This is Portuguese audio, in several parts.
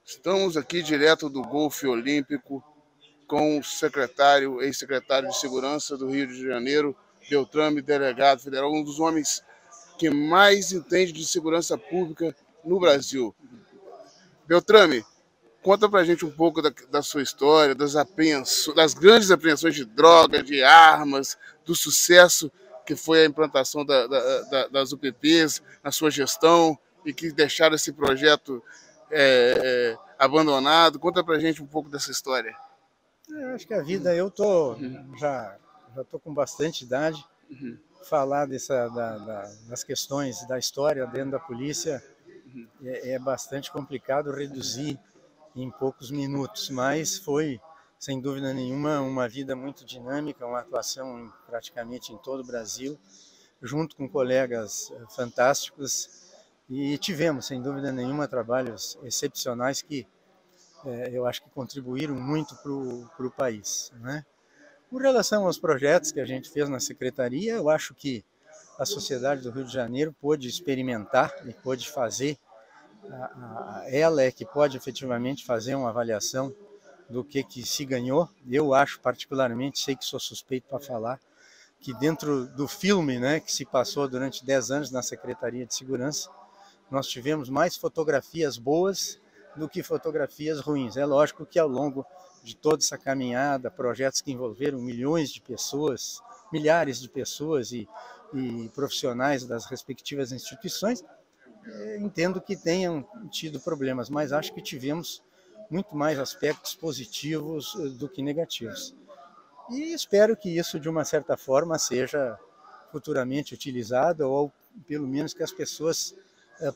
Estamos aqui direto do Golfe Olímpico com o secretário, ex-secretário de Segurança do Rio de Janeiro, Beltrame, delegado federal, um dos homens que mais entende de segurança pública no Brasil. Beltrame, conta pra gente um pouco da sua história, das grandes apreensões de drogas, de armas, do sucesso que foi a implantação das UPPs na sua gestão e que deixaram esse projeto abandonado. Conta pra gente um pouco dessa história. Eu acho que a vida, eu tô já tô com bastante idade. Falar das questões da história dentro da polícia é bastante complicado reduzir em poucos minutos, mas foi, sem dúvida nenhuma, uma vida muito dinâmica, uma atuação praticamente em todo o Brasil, junto com colegas fantásticos, e tivemos, sem dúvida nenhuma, trabalhos excepcionais que eu acho que contribuíram muito para o país, né? Com relação aos projetos que a gente fez na secretaria, eu acho que a sociedade do Rio de Janeiro pôde experimentar e pôde fazer, ela é que pode efetivamente fazer uma avaliação do que se ganhou. Eu acho particularmente, sei que sou suspeito para falar, que dentro do filme, né, que se passou durante 10 anos na Secretaria de Segurança, nós tivemos mais fotografias boas do que fotografias ruins. É lógico que ao longo de toda essa caminhada, projetos que envolveram milhões de pessoas, milhares de pessoas e profissionais das respectivas instituições, entendo que tenham tido problemas, mas acho que tivemos muito mais aspectos positivos do que negativos. E espero que isso, de uma certa forma, seja futuramente utilizado, ou pelo menos que as pessoas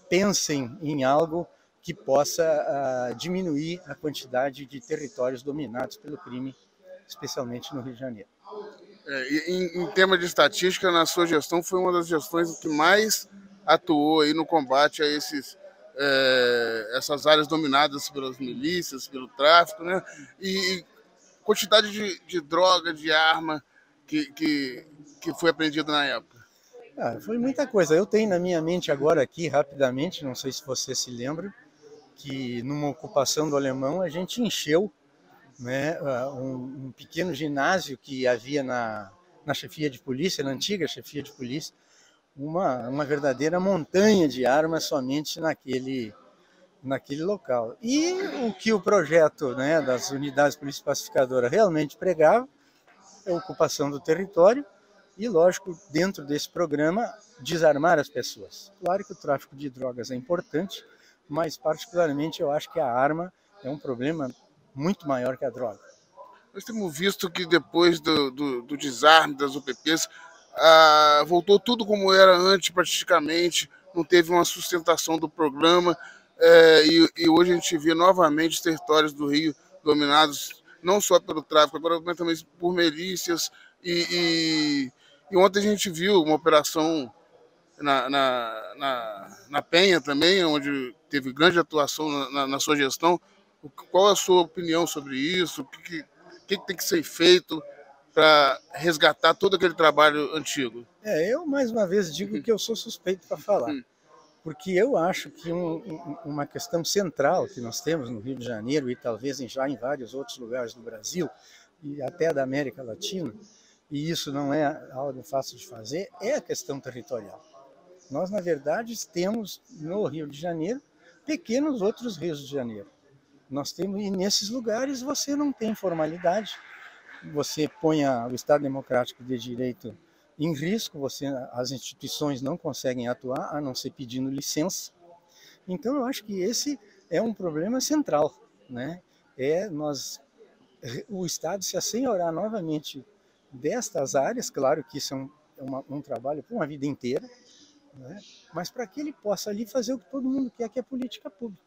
pensem em algo que possa diminuir a quantidade de territórios dominados pelo crime, especialmente no Rio de Janeiro. Em tema de estatística, na sua gestão foi uma das gestões que mais atuou aí no combate a essas áreas dominadas pelas milícias, pelo tráfico, né? E quantidade de droga, de arma que foi apreendida na época. Foi muita coisa. Eu tenho na minha mente agora aqui, rapidamente, não sei se você se lembra, que numa ocupação do alemão a gente encheu, né, um pequeno ginásio que havia na chefia de polícia, na antiga chefia de polícia, uma verdadeira montanha de armas somente naquele local. E o que o projeto, né, das unidades polícia pacificadora realmente pregava é a ocupação do território e, lógico, dentro desse programa, desarmar as pessoas. Claro que o tráfico de drogas é importante, mas particularmente eu acho que a arma é um problema muito maior que a droga. Nós temos visto que depois do desarme das UPPs, voltou tudo como era antes, praticamente, não teve uma sustentação do programa, e hoje a gente vê novamente os territórios do Rio dominados não só pelo tráfico, agora mas também por milícias, e ontem a gente viu uma operação na Penha também, onde teve grande atuação na sua gestão. Qual é a sua opinião sobre isso? O que tem que ser feito para resgatar todo aquele trabalho antigo? Eu mais uma vez digo que eu sou suspeito para falar, porque eu acho que uma questão central que nós temos no Rio de Janeiro e talvez já em vários outros lugares do Brasil e até da América Latina, e isso não é algo fácil de fazer, é a questão territorial. Nós, na verdade, temos no Rio de Janeiro pequenos outros rios de janeiro. Nós temos, e nesses lugares você não tem formalidade, você põe o Estado Democrático de Direito em risco, as instituições não conseguem atuar, a não ser pedindo licença. Então, eu acho que esse é um problema central, né? O Estado se assenhorar novamente destas áreas, claro que isso é um trabalho para uma vida inteira, né? Mas para que ele possa ali fazer o que todo mundo quer, que é política pública.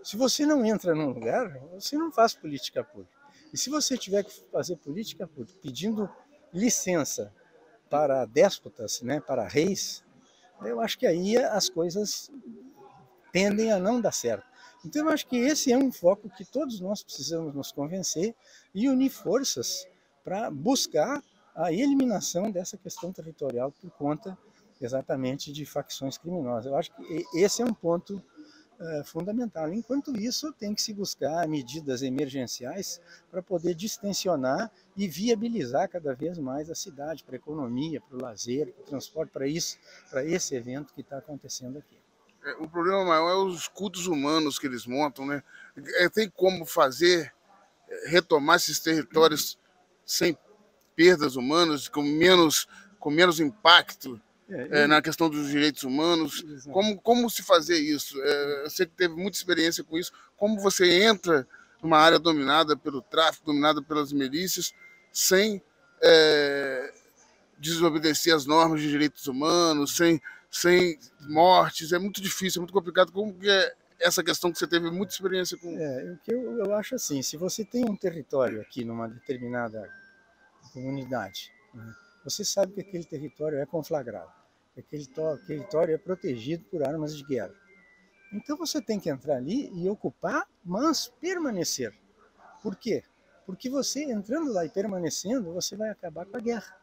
Se você não entra num lugar, você não faz política pública. E se você tiver que fazer política pública pedindo licença para déspotas, né, para reis, eu acho que aí as coisas tendem a não dar certo. Então eu acho que esse é um foco que todos nós precisamos nos convencer e unir forças para buscar a eliminação dessa questão territorial por conta exatamente de facções criminosas. Eu acho que esse é um ponto fundamental. Enquanto isso, tem que se buscar medidas emergenciais para poder distensionar e viabilizar cada vez mais a cidade, para a economia, para o lazer, para o transporte, para isso, para esse evento que está acontecendo aqui. O problema maior é os cultos humanos que eles montam, né? Tem como fazer, retomar esses territórios sem perdas humanas, com menos impacto na questão dos direitos humanos. Como se fazer isso? Você que teve muita experiência com isso, como você entra numa área dominada pelo tráfico, dominada pelas milícias, sem desobedecer as normas de direitos humanos, sem mortes? É muito difícil, é muito complicado. Como que é essa questão que você teve muita experiência com? O que eu acho assim, se você tem um território aqui numa determinada comunidade, né, você sabe que aquele território é conflagrado, que aquele território é protegido por armas de guerra. Então você tem que entrar ali e ocupar, mas permanecer. Por quê? Porque você entrando lá e permanecendo, você vai acabar com a guerra.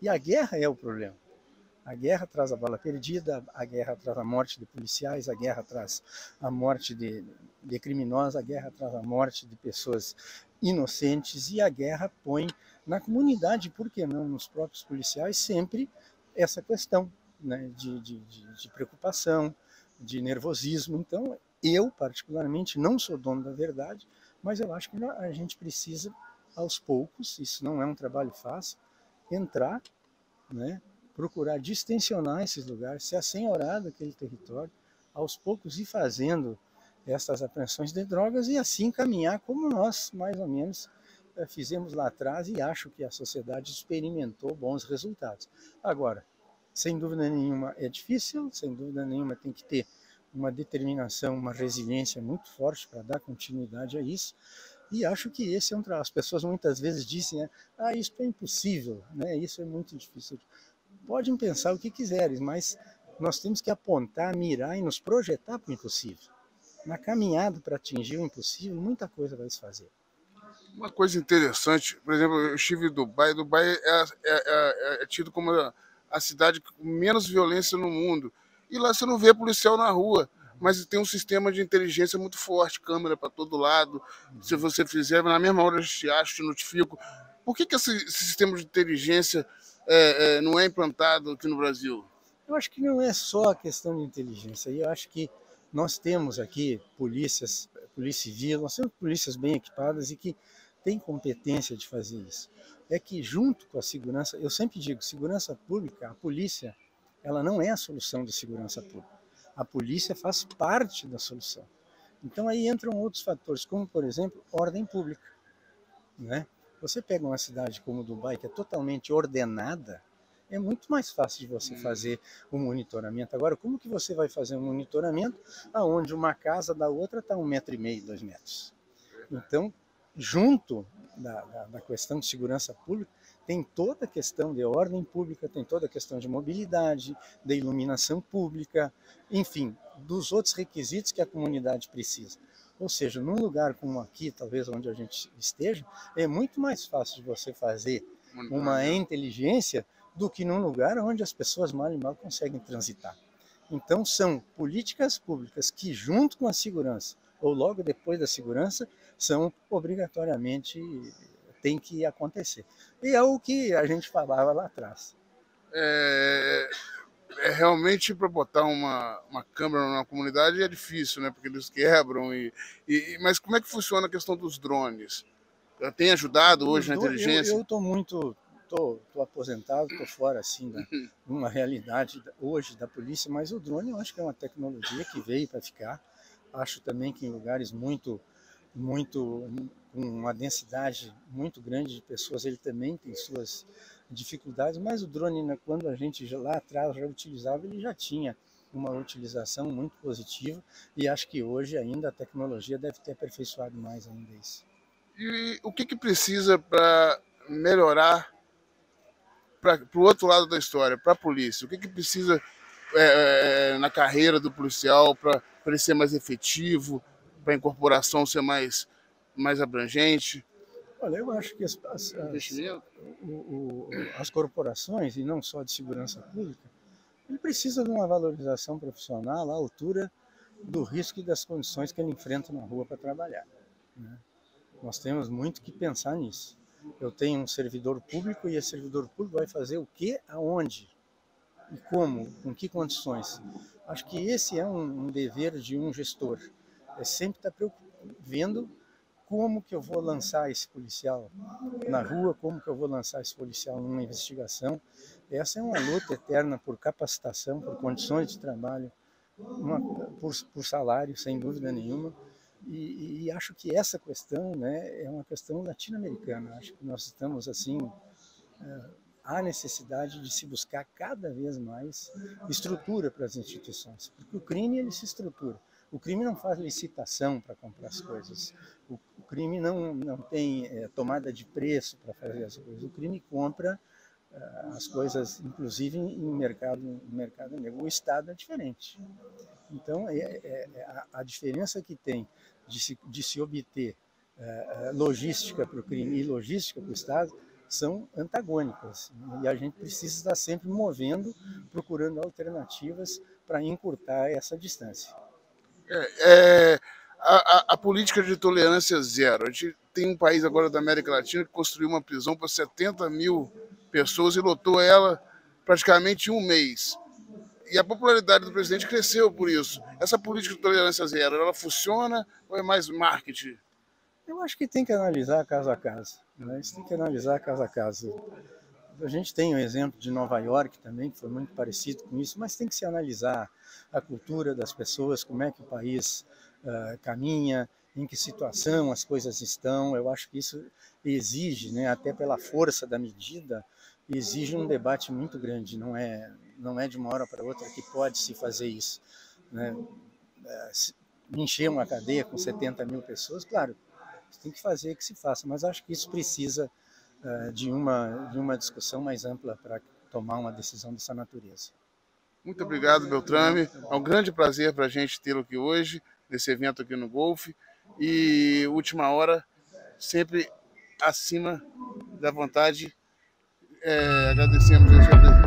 E a guerra é o problema. A guerra traz a bala perdida, a guerra traz a morte de policiais, a guerra traz a morte de criminosos, a guerra traz a morte de pessoas inocentes, e a guerra põe na comunidade, por que não nos próprios policiais, sempre essa questão, né, de preocupação, de nervosismo. Então, eu, particularmente, não sou dono da verdade, mas eu acho que a gente precisa, aos poucos, isso não é um trabalho fácil, entrar, né, procurar distensionar esses lugares, se assenhorar daquele território, aos poucos ir fazendo essas apreensões de drogas e assim caminhar como nós, mais ou menos, fizemos lá atrás, e acho que a sociedade experimentou bons resultados. Agora, sem dúvida nenhuma é difícil, sem dúvida nenhuma tem que ter uma determinação, uma resiliência muito forte para dar continuidade a isso. E acho que esse é um trabalho. As pessoas muitas vezes dizem, né, isso é impossível, né, isso é muito difícil. Podem pensar o que quiserem, mas nós temos que apontar, mirar e nos projetar para o impossível. Na caminhada para atingir o impossível, muita coisa vai se fazer. Uma coisa interessante, por exemplo, eu estive em Dubai. Dubai é tido como a cidade com menos violência no mundo. E lá você não vê policial na rua, mas tem um sistema de inteligência muito forte, câmera para todo lado. Se você fizer, na mesma hora eu te acho, te notifico. Por que esse sistema de inteligência não é implantado aqui no Brasil? Eu acho que não é só a questão de inteligência. Eu acho que nós temos aqui polícia civil, nós temos polícias bem equipadas e que têm competência de fazer isso. É que junto com a segurança, eu sempre digo, segurança pública, a polícia, ela não é a solução de segurança pública. A polícia faz parte da solução. Então aí entram outros fatores, como por exemplo, ordem pública, né? Você pega uma cidade como Dubai, que é totalmente ordenada, é muito mais fácil de você fazer um monitoramento. Agora, como que você vai fazer um monitoramento aonde uma casa da outra está 1,5 metro, 2 metros? Então, junto da questão de segurança pública, tem toda a questão de ordem pública, tem toda a questão de mobilidade, de iluminação pública, enfim, dos outros requisitos que a comunidade precisa. Ou seja, num lugar como aqui, talvez onde a gente esteja, é muito mais fácil de você fazer uma inteligência do que num lugar onde as pessoas mal e mal conseguem transitar. Então, são políticas públicas que, junto com a segurança, ou logo depois da segurança, são obrigatoriamente, tem que acontecer. E é o que a gente falava lá atrás. Realmente, para botar uma câmera na comunidade é difícil, né? Porque eles quebram. Mas como é que funciona a questão dos drones? Tem ajudado hoje na inteligência? Eu estou muito... Estou aposentado, estou fora assim de uma realidade hoje da polícia, mas o drone eu acho que é uma tecnologia que veio para ficar. Acho também que em lugares com uma densidade muito grande de pessoas, ele também tem suas dificuldades, mas o drone, né, quando a gente lá atrás já utilizava, ele já tinha uma utilização muito positiva, e acho que hoje ainda a tecnologia deve ter aperfeiçoado mais ainda isso. E o que precisa para melhorar para o outro lado da história, para a polícia? O que precisa na carreira do policial para ele ser mais efetivo, para a incorporação ser mais abrangente? Olha, eu acho que as corporações, e não só de segurança pública, ele precisa de uma valorização profissional à altura do risco e das condições que ele enfrenta na rua para trabalhar, né? Nós temos muito que pensar nisso. Eu tenho um servidor público e esse servidor público vai fazer o quê, aonde e como, com que condições. Acho que esse é um dever de um gestor, é sempre estar vendo como que eu vou lançar esse policial na rua, como que eu vou lançar esse policial numa investigação. Essa é uma luta eterna por capacitação, por condições de trabalho, por salário, sem dúvida nenhuma. E acho que essa questão, né, é uma questão latino-americana. Acho que nós estamos assim, há necessidade de se buscar cada vez mais estrutura para as instituições, porque o crime ele se estrutura. O crime não faz licitação para comprar as coisas. O crime não tem tomada de preço para fazer as coisas. O crime compra as coisas, inclusive em mercado negro. O Estado é diferente. Então, a diferença que tem de se obter logística para o crime e logística para o Estado são antagônicas. E a gente precisa estar sempre movendo, procurando alternativas para encurtar essa distância. A política de tolerância zero. A gente tem um país agora da América Latina que construiu uma prisão para 70 mil pessoas e lotou ela praticamente em um mês. E a popularidade do presidente cresceu por isso. Essa política de tolerância zero, ela funciona ou é mais marketing? Eu acho que tem que analisar caso a caso, né? Isso tem que analisar caso a caso. A gente tem o exemplo de Nova York também, que foi muito parecido com isso, mas tem que se analisar a cultura das pessoas, como é que o país caminha, em que situação as coisas estão. Eu acho que isso exige, né, até pela força da medida, exige um debate muito grande. Não é de uma hora para outra que pode se fazer isso, né? Encher uma cadeia com 70 mil pessoas, claro, tem que fazer que se faça, mas acho que isso precisa de uma discussão mais ampla para tomar uma decisão dessa natureza. Muito obrigado, Beltrame. É um grande prazer para a gente tê-lo aqui hoje, nesse evento aqui no Golfe. E última hora, sempre acima da vontade. Agradecemos a sua presença.